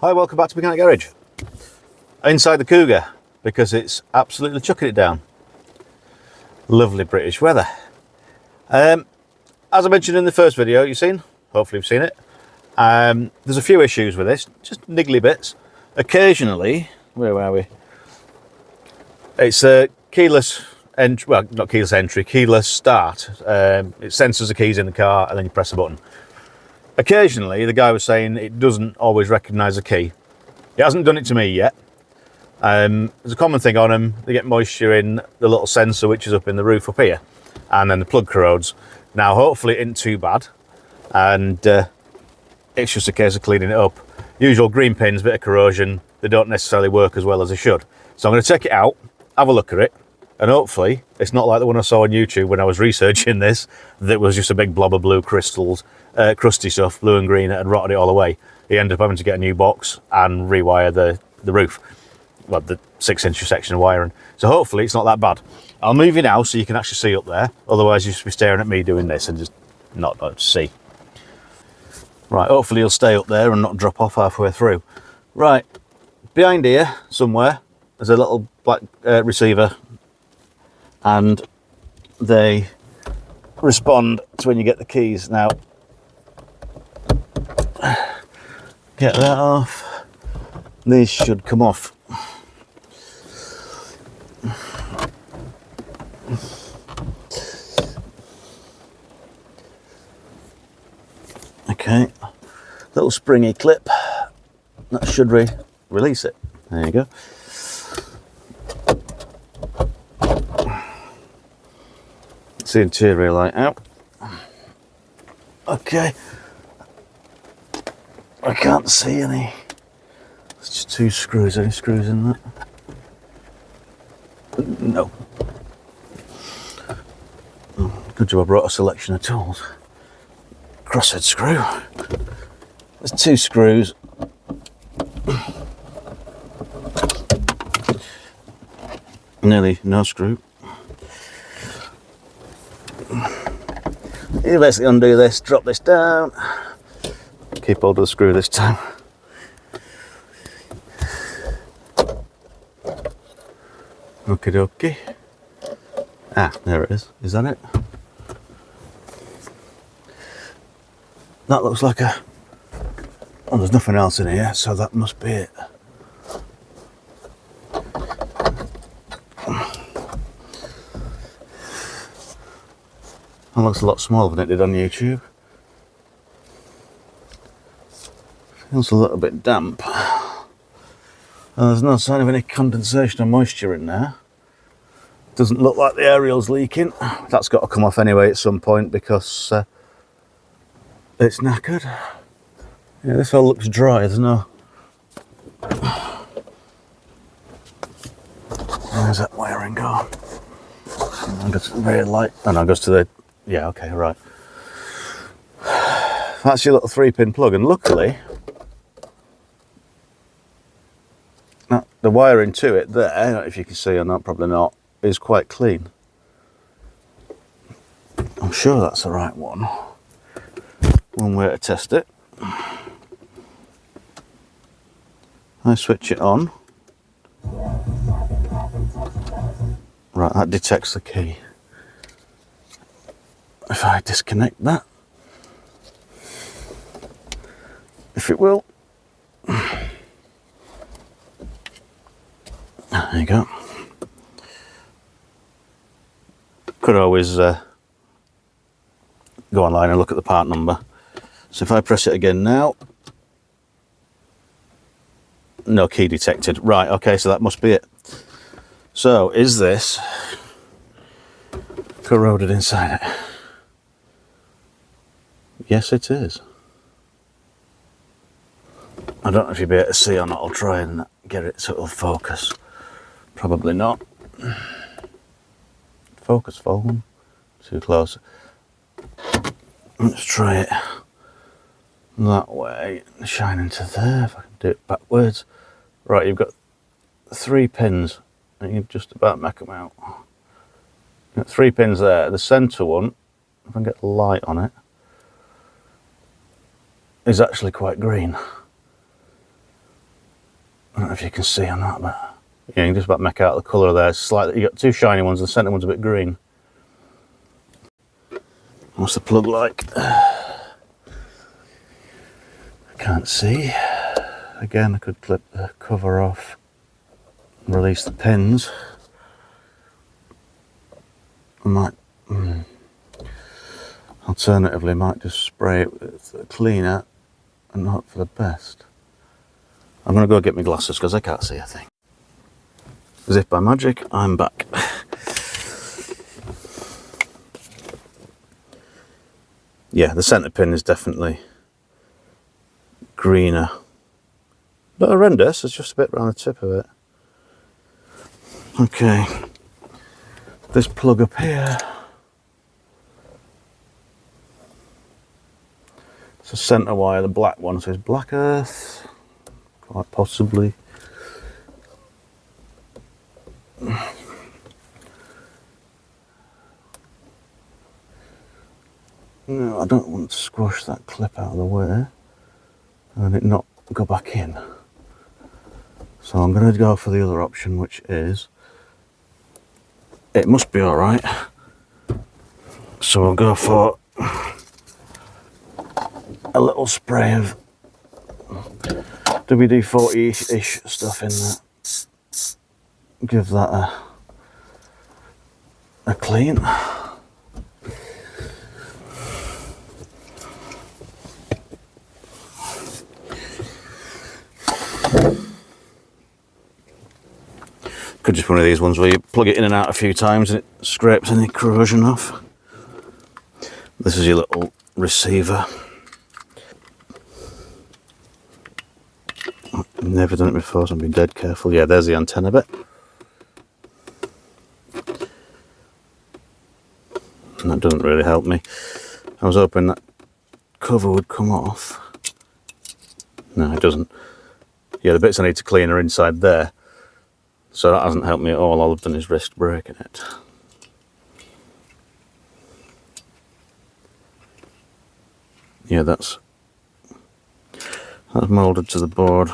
Hi, welcome back to Mechanic Garage. Inside the Kuga, because it's absolutely chucking it down. Lovely British weather. As I mentioned in the first video you've seen, hopefully you've seen it, there's a few issues with this, just niggly bits. Occasionally, where are we? It's a keyless entry, well, not keyless entry, keyless start. It senses the keys in the car and then you press a button. Occasionally, the guy was saying it doesn't always recognise a key. It hasn't done it to me yet. There's a common thing on them. They get moisture in the little sensor which is up in the roof up here, and then the plug corrodes. Now, hopefully it isn't too bad, and it's just a case of cleaning it up. Usual green pins, bit of corrosion. They don't necessarily work as well as they should. So I'm going to take it out, have a look at it, and hopefully it's not like the one I saw on YouTube when I was researching this, that was just a big blob of blue crystals, crusty stuff, blue and green, and rotted it all away. He ended up having to get a new box and rewire the roof, well, the 6-inch section of wiring. So hopefully it's not that bad. I'll move you now so you can actually see up there, otherwise you'll just be staring at me doing this and just not see. Right, hopefully you'll stay up there and not drop off halfway through. Right, behind here somewhere there's a little black receiver, and they respond to when you get the keys. Now, get that off. These should come off. Okay, little springy clip. That should release it. There you go. See the interior light out. Okay. I can't see any. It's just 2 screws. Any screws in that? No. Good job I brought a selection of tools. Crosshead screw. There's 2 screws. Nearly no screw. You basically undo this, drop this down, keep hold of the screw this time. Okie dokie. Ah, there it is. Is that it? That looks like a... Oh, there's nothing else in here, so that must be it. That looks a lot smaller than it did on YouTube. Feels a little bit damp. There's no sign of any condensation or moisture in there. Doesn't look like the aerial's leaking. That's got to come off anyway at some point because it's knackered. Yeah, this all looks dry, there's no... Where's that wiring go? It goes very light. Oh no, it goes to the... Yeah, okay, right. That's your little 3-pin plug, and luckily the wiring to it there, I don't know if you can see or not, probably not, is quite clean. I'm sure that's the right one. One way to test it. I switch it on. Right, that detects the key. If I disconnect that, if it will, there you go. Could always go online and look at the part number. So if I press it again now, no key detected. Right, okay, so that must be it. So is this corroded inside it? Yes, it is. I don't know if you'll be able to see or not. I'll try and get it so it'll focus. Probably not. Focus phone. Too close. Let's try it that way. Shine into there. If I can do it backwards. Right, you've got 3 pins. And you can just about make them out. You've got 3 pins there. The centre one, if I can get the light on it, is actually quite green. if you can see on that, but yeah, you can just about make out the colour there. It's slightly, you got two shiny ones, the centre one's a bit green. What's the plug like? I can't see. Again, I could clip the cover off and release the pins. I might, alternatively, might just spray it with a cleaner and hope for the best. I'm going to go get my glasses because I can't see a thing. As if by magic, I'm back. Yeah, the centre pin is definitely greener. Not horrendous, it's just a bit around the tip of it. Okay, this plug up here. It's a centre wire, the black one says Black Earth, quite possibly. No, I don't want to squash that clip out of the way and it not go back in. So I'm going to go for the other option, which is, it must be alright. So I'll go for a little spray of WD-40-ish stuff in there. Give that a clean. Could just one of these ones where you plug it in and out a few times and it scrapes any corrosion off. This is your little receiver. I've never done it before, so I'm being dead careful. Yeah, there's the antenna bit. And that doesn't really help me. I was hoping that cover would come off. No, it doesn't. Yeah, the bits I need to clean are inside there. So that hasn't helped me at all. All I've done is risk breaking it. Yeah, that's moulded to the board.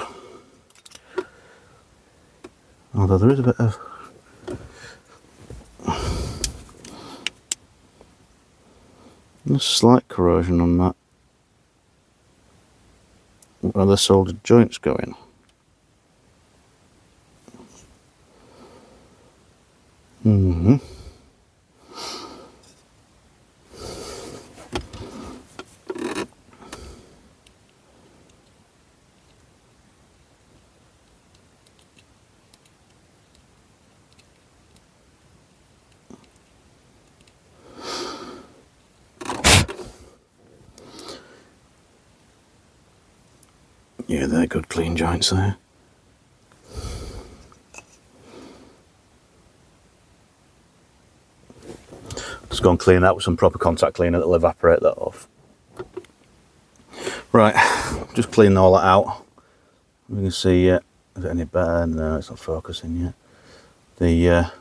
Although there is a bit of a slight corrosion on that where the soldered joints go in. Yeah, they're good clean joints there. Just go and clean that with some proper contact cleaner that'll evaporate that off. Right, just clean all that out. You can see, is it any better? No, it's not focusing yet. The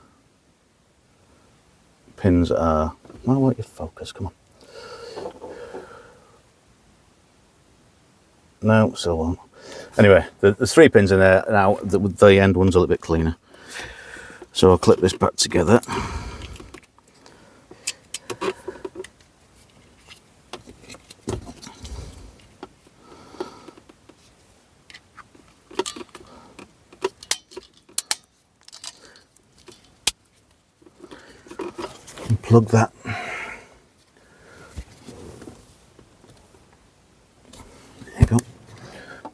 pins are, well, I want you to focus, come on. No, still won't. Anyway, there's 3 pins in there now. The end one's a little bit cleaner. So I'll clip this back together. And plug that.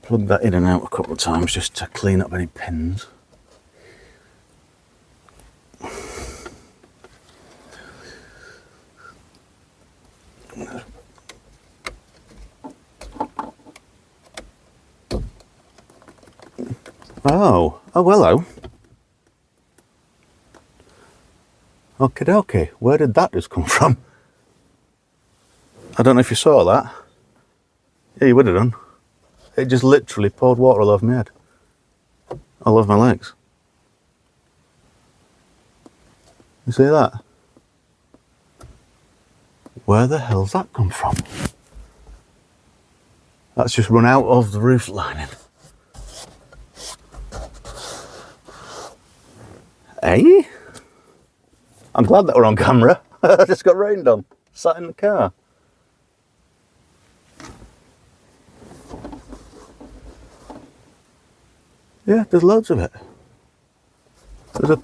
Plug that in and out a couple of times just to clean up any pins. Oh, hello. Okie dokie, where did that just come from? I don't know if you saw that. Yeah, you would have done. It just literally poured water all over my head. All over my legs. You see that? Where the hell's that come from? That's just run out of the roof lining. Hey? I'm glad that we're on camera. I just got rained on. Sat in the car. Yeah, there's loads of it. There's a...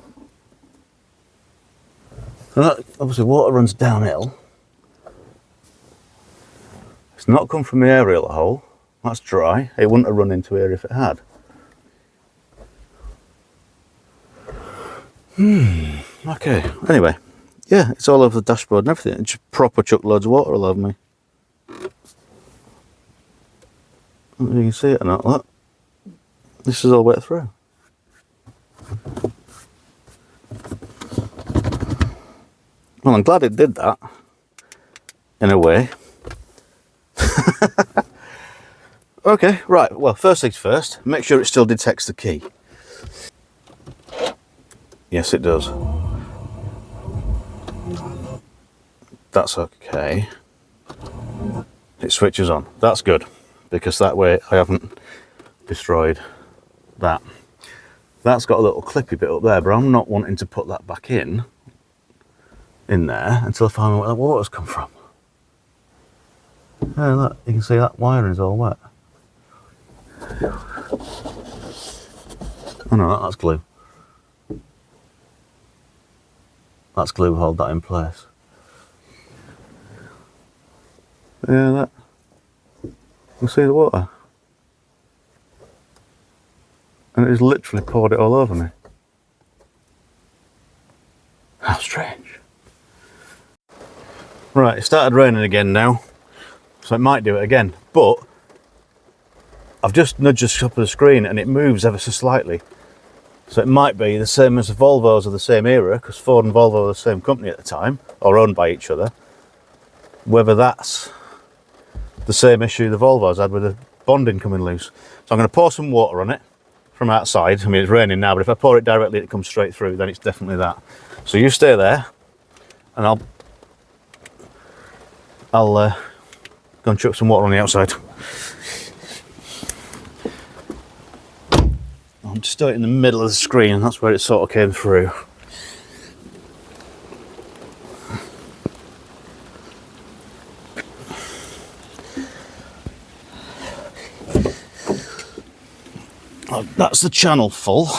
Obviously water runs downhill. It's not come from the aerial hole. That's dry. It wouldn't have run into here if it had. Okay, anyway. Yeah, it's all over the dashboard and everything. It just proper chucked loads of water all over me. You can see it or not, look. This is all wet through. Well, I'm glad it did that, in a way. Okay, right, well, first things first, make sure it still detects the key. Yes, it does. That's okay. It switches on. That's good, because that way I haven't destroyed that. That's got a little clippy bit up there, but I'm not wanting to put that back in there until I find out where the water's come from. Yeah, look, you can see that wiring is all wet. Oh no, that's glue. That's glue, hold that in place. Yeah, that. You can see the water. And it has literally poured it all over me. How strange. Right, it started raining again now, so it might do it again, but I've just nudged the top of the screen and it moves ever so slightly. So it might be the same as the Volvos of the same era, because Ford and Volvo were the same company at the time, or owned by each other. Whether that's the same issue the Volvos had with the bonding coming loose. So I'm going to pour some water on it from outside. I mean, it's raining now, but if I pour it directly, it comes straight through, then it's definitely that. So you stay there, and I'll go and chuck some water on the outside. I'm just still in the middle of the screen, and that's where it sort of came through. Oh, that's the channel full.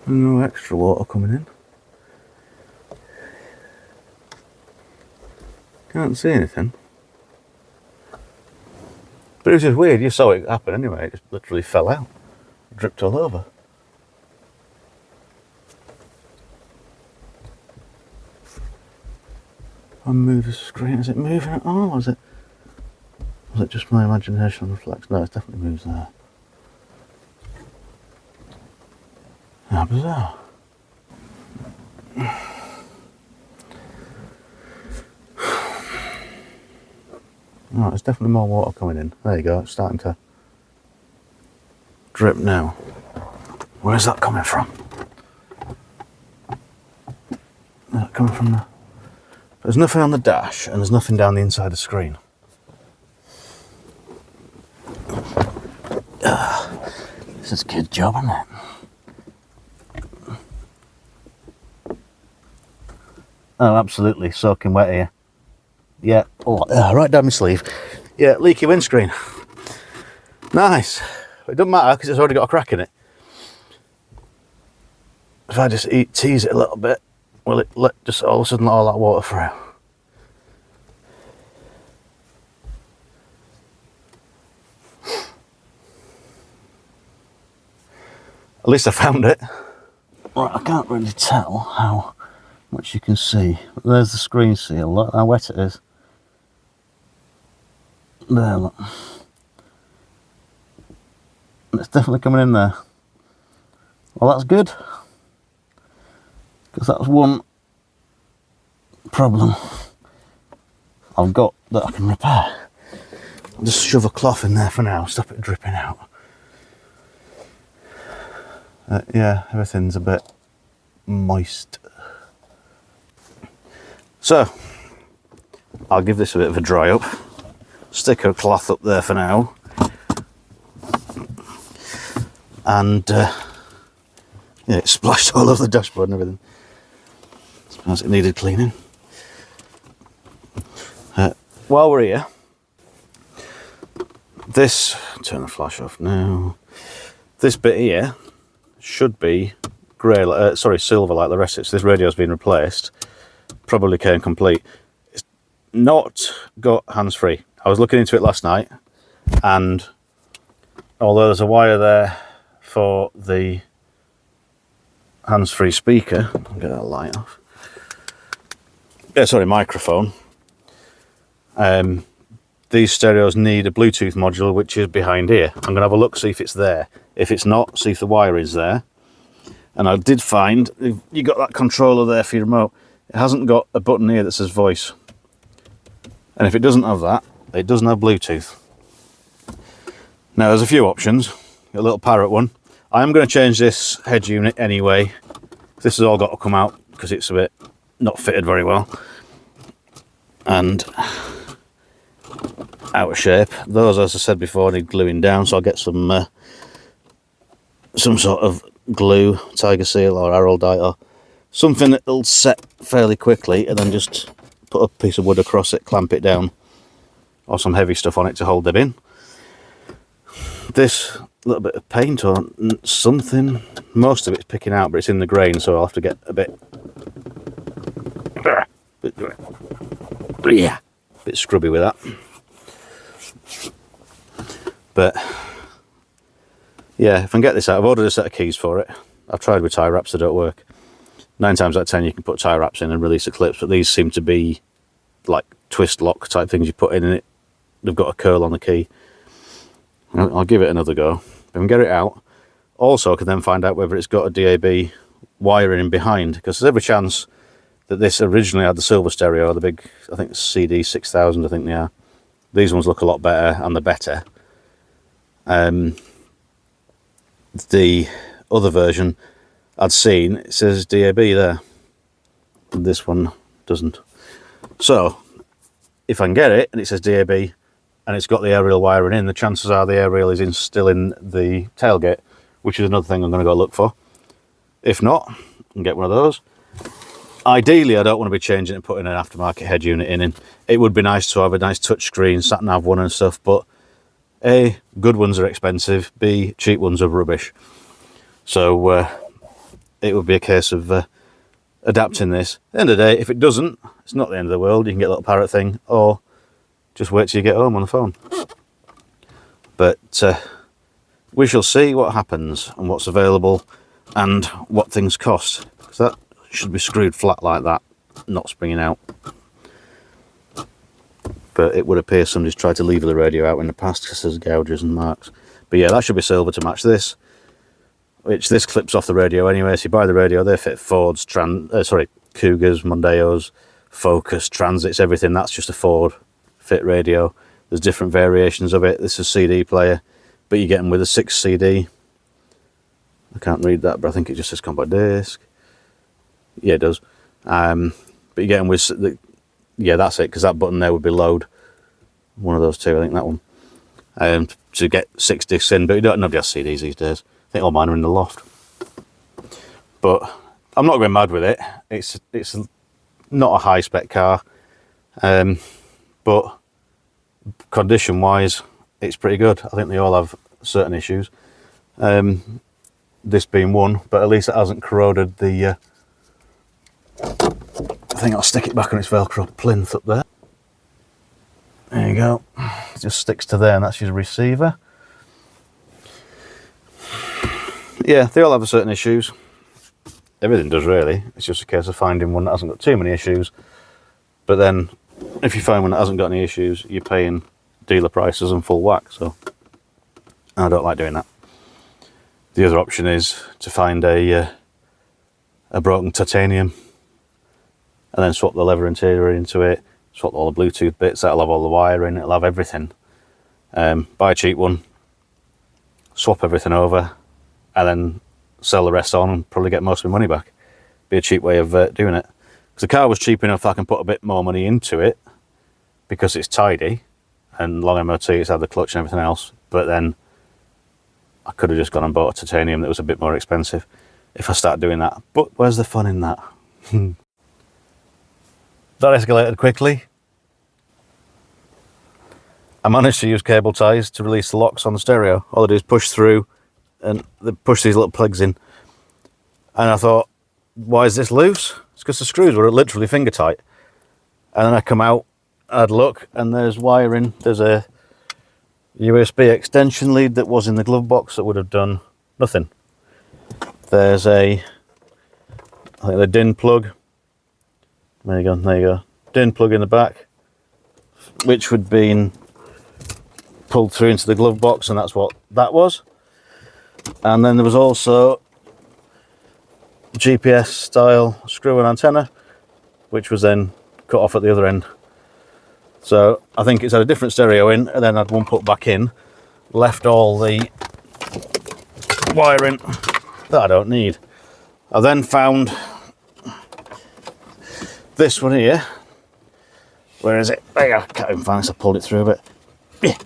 No extra water coming in. Can't see anything. But it was just weird, you saw it happen anyway, it just literally fell out. It dripped all over. I move the screen, is it moving at all? Was it just my imagination reflects? No, it definitely moves there. How bizarre. Oh, there's definitely more water coming in. There you go, it's starting to drip now. Where's that coming from? Is that coming from the... There's nothing on the dash and there's nothing down the inside of the screen. This is a kid job, isn't it? Oh, absolutely soaking wet here. Yeah, oh, right down my sleeve. Yeah, leaky windscreen. Nice. It doesn't matter because it's already got a crack in it. If I just tease it a little bit, will it let just all of a sudden let all that water through? At least I found it. Right, I can't really tell how much you can see. But there's the screen seal. Look how wet it is. There, look. It's definitely coming in there. Well, that's good. Because that was one problem I've got that I can repair. I'll just shove a cloth in there for now, stop it dripping out. Yeah, everything's a bit moist. So I'll give this a bit of a dry up, stick a cloth up there for now, and yeah, it splashed all over the dashboard and everything. I suppose it needed cleaning. While we're here, this, turn the flash off now, this bit here should be grey, silver like the rest of it. So this radio's been replaced, probably came complete. It's not got hands-free. I was looking into it last night, and although there's a wire there for the hands-free speaker, I'll get that light off. Yeah, sorry, microphone. These stereos need a Bluetooth module, which is behind here. I'm going to have a look, see if it's there. If it's not, see if the wire is there. And I did find, you got that controller there for your remote. It hasn't got a button here that says voice. And if it doesn't have that, it doesn't have Bluetooth. Now there's a few options. A little parrot one. I am going to change this head unit anyway. This has all got to come out because it's a bit not fitted very well. And out of shape. Those, as I said before, need gluing down, so I'll get some sort of glue, Tiger Seal or Araldite or something that'll set fairly quickly, and then just put a piece of wood across it, clamp it down, or some heavy stuff on it to hold them in. This little bit of paint or something, most of it's picking out, but it's in the grain, so I'll have to get a bit scrubby with that. But yeah, if I can get this out, I've ordered a set of keys for it. I've tried with tie wraps, they don't work. 9 times out of 10 you can put tie wraps in and release the clips, but these seem to be like twist lock type things you put in it. They've got a curl on the key. I'll give it another go. If I can get it out, also I can then find out whether it's got a DAB wiring in behind, because there's every chance that this originally had the silver stereo, the big, I think CD 6000, I think they are. These ones look a lot better, and they're better. The other version I'd seen, it says DAB there. This one doesn't. So, if I can get it, and it says DAB, and it's got the aerial wiring in, the chances are the aerial is still in the tailgate, which is another thing I'm going to go look for. If not, I can get one of those. Ideally, I don't want to be changing and putting an aftermarket head unit in. It would be nice to have a nice touchscreen, sat-nav one and stuff, but A, good ones are expensive, B, cheap ones are rubbish. So it would be a case of adapting this. At the end of the day, if it doesn't, it's not the end of the world. You can get a little parrot thing, or just wait till you get home on the phone. But we shall see what happens and what's available and what things cost. Because that should be screwed flat like that, not springing out. But it would appear somebody's tried to lever the radio out in the past because there's gouges and marks. But yeah, that should be silver to match this, which this clips off the radio anyway. So you buy the radio, they fit Fords, Kugas, Mondeos, Focus, Transits, everything. That's just a Ford fit radio. There's different variations of it. This is a CD player, but you get them with a 6 CD. I can't read that, but I think it just says compact disc. Yeah, it does. But you get them with the, yeah, that's it, because that button there would be load. One of those two, I think that one. To get 6 discs in, but nobody has CDs these days. I think all mine are in the loft. But I'm not going mad with it. It's not a high spec car, but condition wise, it's pretty good. I think they all have certain issues. This being one, but at least it hasn't corroded the. I think I'll stick it back on its Velcro plinth up there. There you go. It just sticks to there, and that's your receiver. Yeah, they all have certain issues. Everything does, really. It's just a case of finding one that hasn't got too many issues. But then, if you find one that hasn't got any issues, you're paying dealer prices and full whack. So, I don't like doing that. The other option is to find a broken titanium, and then swap the leather interior into it, swap all the Bluetooth bits, that'll have all the wiring, it'll have everything. Buy a cheap one, swap everything over, and then sell the rest on and probably get most of my money back. Be a cheap way of doing it. the car was cheap enough I can put a bit more money into it because it's tidy and long MOT, it's had the clutch and everything else. But then I could have just gone and bought a titanium that was a bit more expensive if I start doing that. But where's the fun in that? That escalated quickly. I managed to use cable ties to release the locks on the stereo. All I do is push through and they push these little plugs in. And I thought, why is this loose? It's because the screws were literally finger tight. And then I come out, I'd look, and there's wiring. There's a USB extension lead that was in the glove box that would have done nothing. There's I think the DIN plug. There you go. DIN plug in the back, which would been pulled through into the glove box, and that's what that was. And then there was also GPS style screw and antenna, which was then cut off at the other end. So I think it's had a different stereo in, and then had one put back in, left all the wiring that I don't need. I then found this one here. Where is it? There you go. Can't even find it, so I pulled it through a bit. Yeah.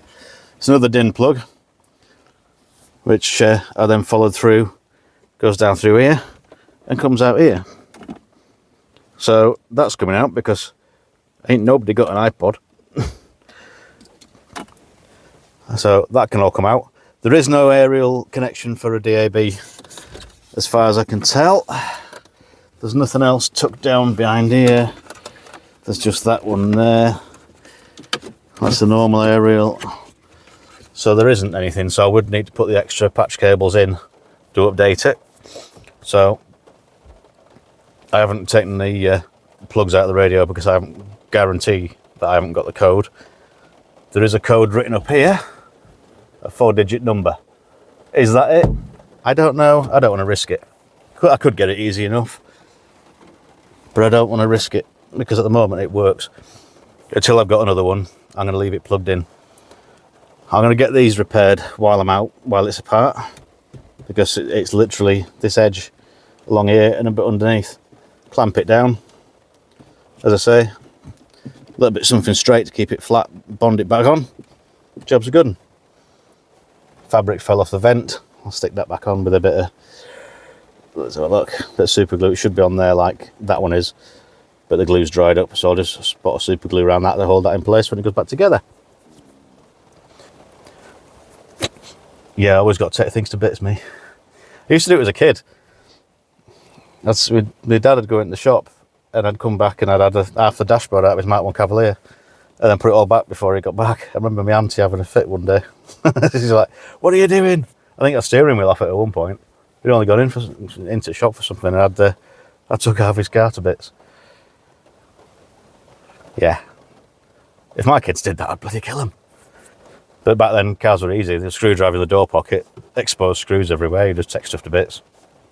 It's another DIN plug, which I then followed through, goes down through here and comes out here. So that's coming out because ain't nobody got an iPod. So that can all come out. There is no aerial connection for a DAB as far as I can tell. There's nothing else tucked down behind here. There's just that one there. That's the normal aerial. So there isn't anything, so I would need to put the extra patch cables in to update it. So I haven't taken the plugs out of the radio because I haven't guaranteed that I haven't got the code. There is a code written up here, a 4-digit number. Is that it? I don't know. I don't want to risk it. I could get it easy enough, but I don't want to risk it because at the moment it works. Until I've got another one, I'm going to leave it plugged in. I'm going to get these repaired while I'm out, while it's apart, because it's literally this edge along here and a bit underneath. Clamp it down, as I say, a little bit something straight to keep it flat, bond it back on. Job's a good one. Fabric fell off the vent. I'll stick that back on with a bit of, let's have a look, a bit of super glue. It should be on there like that one is, but the glue's dried up, so I'll just spot a super glue around that to hold that in place when it goes back together. Yeah, I always got to take things to bits, me. I used to do it as a kid. My dad would go into the shop and I'd come back and I'd had half the dashboard out of his Mark 1 Cavalier and then put it all back before he got back. I remember my auntie having a fit one day. She's like, "What are you doing?" I think I steering wheel off it at one point. He'd only gone into the shop for something and I took half his car to bits. Yeah. If my kids did that, I'd bloody kill them. But back then, cars were easy. The screwdriver in the door pocket, exposed screws everywhere. You just take stuff to bits,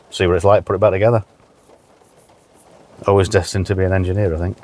see what it's like, put it back together. Always destined to be an engineer, I think.